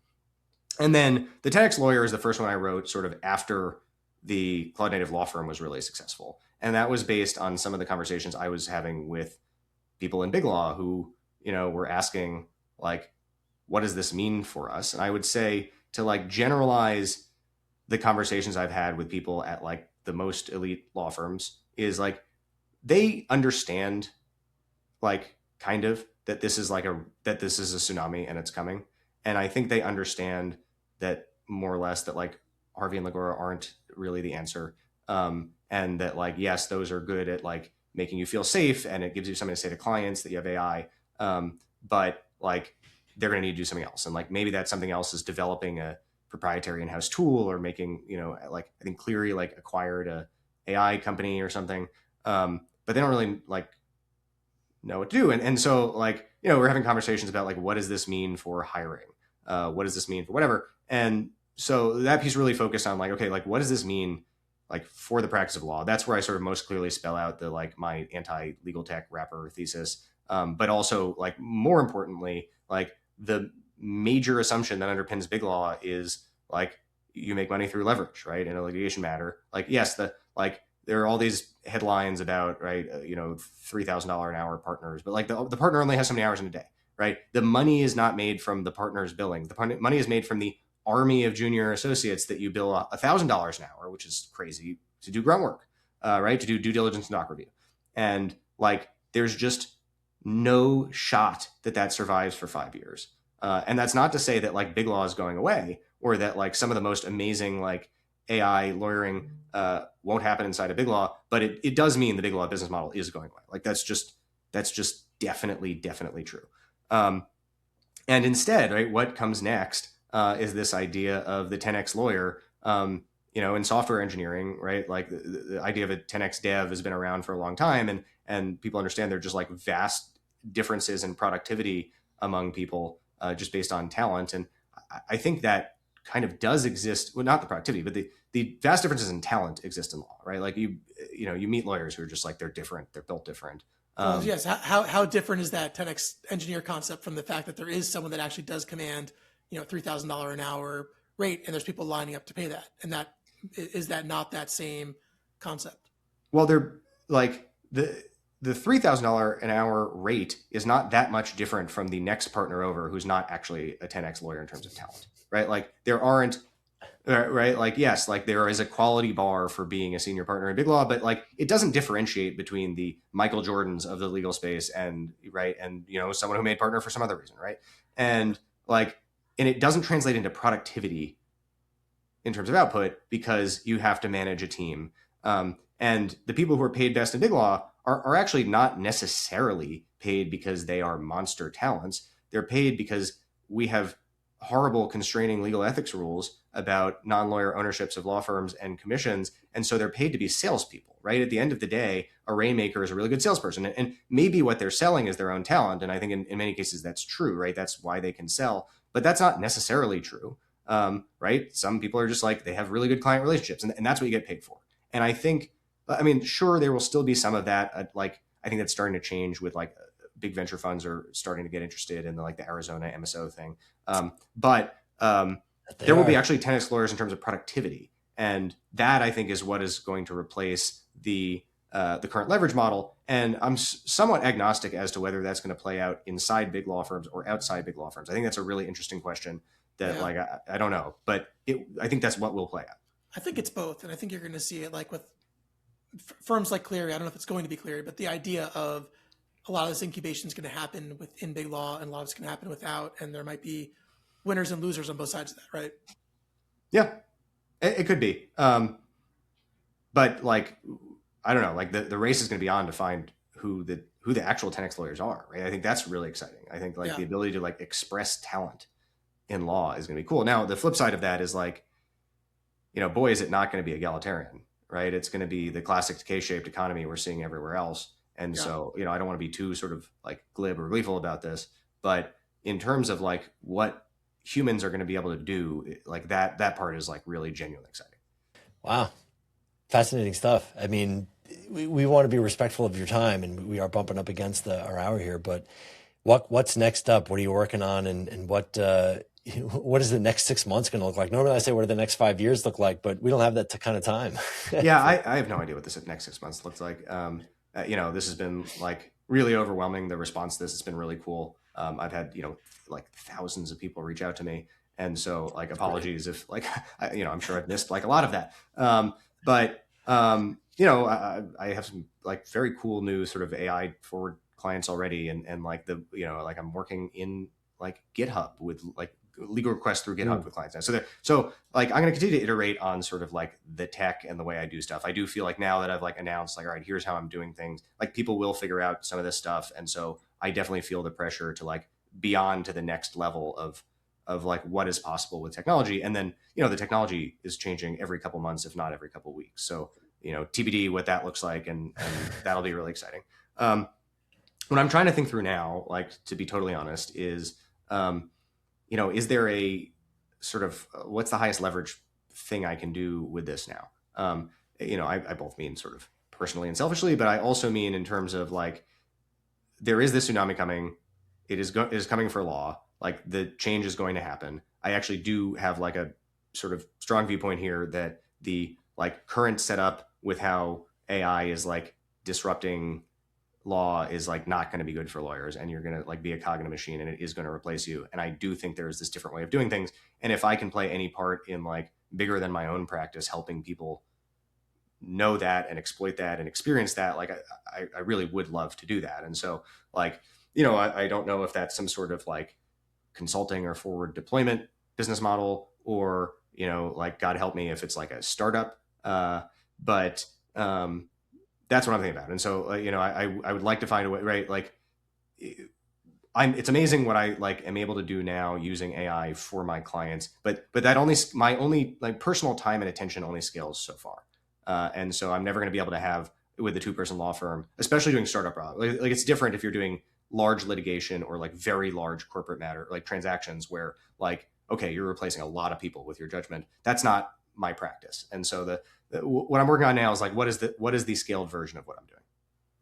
And then the 10x lawyer is the first one I wrote sort of after the Claude-Native law firm was really successful. And that was based on some of the conversations I was having with people in big law who, were asking like, what does this mean for us? And I would say, to like generalize the conversations I've had with people at like the most elite law firms, is like, they understand like kind of that this is that this is a tsunami and it's coming. And I think they understand that more or less that like Harvey and Legora aren't really the answer. And that like, yes, those are good at like making you feel safe, and it gives you something to say to clients that you have AI. But like, they're going to need to do something else. And like, maybe that something else is developing a proprietary in-house tool, or making, like I think Cleary like acquired a AI company or something. But they don't really like know what to do. And so like, we're having conversations about like, what does this mean for hiring? What does this mean for whatever? And so that piece really focused on like, okay, like what does this mean like for the practice of law? That's where I sort of most clearly spell out the like my anti-legal tech wrapper thesis. But also like more importantly, like the major assumption that underpins big law is like you make money through leverage, right? In a litigation matter. Like, yes, there are all these headlines about, right, $3,000 an hour partners, but like the partner only has so many hours in a day, right? The money is not made from the partner's billing. The money is made from the army of junior associates that you bill $1,000 an hour, which is crazy, to do grunt work, right? To do due diligence and doc review. And like, there's just no shot that survives for 5 years. And that's not to say that like big law is going away, or that like some of the most amazing like AI lawyering won't happen inside of big law, but it does mean the big law business model is going away. Like that's just definitely true. And instead, right, what comes next is this idea of the 10x lawyer. In software engineering, right? Like the idea of a 10x dev has been around for a long time, and people understand there are just like vast differences in productivity among people just based on talent. And I think that kind of does exist. Well, not the productivity, but the vast differences in talent exist in law, right? Like you meet lawyers who are just like, they're different, they're built different. Yes. How different is that 10x engineer concept from the fact that there is someone that actually does command, $3,000 an hour rate, and there's people lining up to pay that? And is that not that same concept? Well, they're like the $3,000 an hour rate is not that much different from the next partner over who's not actually a 10x lawyer in terms of talent, right? Like there aren't, right? Like, yes, like there is a quality bar for being a senior partner in big law, but like it doesn't differentiate between the Michael Jordans of the legal space and, right, and someone who made partner for some other reason, right? And like, and it doesn't translate into productivity in terms of output because you have to manage a team. And the people who are paid best in big law are actually not necessarily paid because they are monster talents. They're paid because we have horrible constraining legal ethics rules about non-lawyer ownerships of law firms and commissions. And so they're paid to be salespeople, right? At the end of the day, a rainmaker is a really good salesperson. And maybe what they're selling is their own talent. And I think in many cases that's true, right? That's why they can sell. But that's not necessarily true, right? Some people are just like, they have really good client relationships, and that's what you get paid for. And I think, I mean, sure, there will still be some of that. Like, I think that's starting to change with like big venture funds are starting to get interested in the Arizona MSO thing. But there will be actually 10x lawyers in terms of productivity. And that I think is what is going to replace the current leverage model. And I'm somewhat agnostic as to whether that's going to play out inside big law firms or outside big law firms. I think that's a really interesting question that I don't know, but I think that's what will play out. I think it's both. And I think you're going to see it like with firms like Cleary. I don't know if it's going to be Cleary, but the idea of a lot of this incubation is going to happen within big law and a lot of it's going to happen without, and there might be winners and losers on both sides of that, right? Yeah, it could be. But like, I don't know, like the race is going to be on to find who the actual 10x lawyers are, right? I think that's really exciting. I think the ability to like express talent in law is going to be cool. Now, the flip side of that is like, boy, is it not going to be egalitarian, right? It's going to be the classic K-shaped economy we're seeing everywhere else. And so, I don't want to be too sort of like glib or gleeful about this, but in terms of like what humans are going to be able to do, like that part is like really genuinely exciting. Wow. Fascinating stuff. I mean, we want to be respectful of your time, and we are bumping up against our hour here, but what's next up? What are you working on? And what is the next 6 months going to look like? Normally I say, what do the next 5 years look like? But we don't have that kind of time. Yeah, I have no idea what this next 6 months looks like. This has been like really overwhelming. The response to this has been really cool. I've had, like thousands of people reach out to me. And so like, apologies if like, I'm sure I've missed like a lot of that. But I have some like very cool new sort of AI forward clients already. And like like I'm working in like GitHub with like legal requests through GitHub with clients now. So like I'm going to continue to iterate on sort of like the tech and the way I do stuff. I do feel like now that I've like announced like, all right, here's how I'm doing things, like people will figure out some of this stuff. And so I definitely feel the pressure to like beyond to the next level of like what is possible with technology. And then, the technology is changing every couple months, if not every couple weeks. So, TBD what that looks like. And that'll be really exciting. What I'm trying to think through now, like to be totally honest, is, is there a sort of what's the highest leverage thing I can do with this now? I both mean sort of personally and selfishly, but I also mean in terms of like, there is this tsunami coming. It is coming for law. Like the change is going to happen. I actually do have like a sort of strong viewpoint here that the like current setup with how AI is like disrupting law is like not going to be good for lawyers, and you're going to like be a cog in a machine, and it is going to replace you. And I do think there is this different way of doing things. And if I can play any part in like bigger than my own practice, helping people know that and exploit that and experience that, like I really would love to do that. And so like, I don't know if that's some sort of like consulting or forward deployment business model, or, like God help me if it's like a startup. But that's what I'm thinking about. And so, I would like to find a way, right? Like it's amazing what I like am able to do now using AI for my clients, but that my only like personal time and attention only scales so far. And so I'm never going to be able to have with a 2-person law firm, especially doing startup law. Like it's different if you're doing large litigation or like very large corporate matter, like transactions where like, okay, you're replacing a lot of people with your judgment. That's not my practice. And so what I'm working on now is like, what is the scaled version of what I'm doing?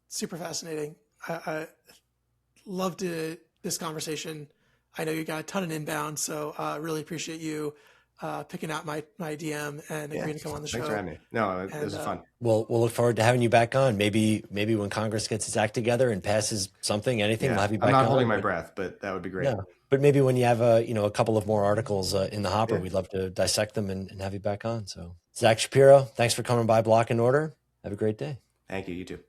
Super fascinating. I loved this conversation. I know you got a ton of inbound, so really appreciate you picking out my DM and agreeing to come on the show. Thanks for having me. No, this is fun. We'll look forward to having you back on. Maybe when Congress gets its act together and passes something, anything, we'll have you back on. I'm not holding my breath, but that would be great. No, but maybe when you have a couple of more articles in the hopper, we'd love to dissect them and have you back on. So Zack Shapiro, thanks for coming by Block and Order. Have a great day. Thank you. You too.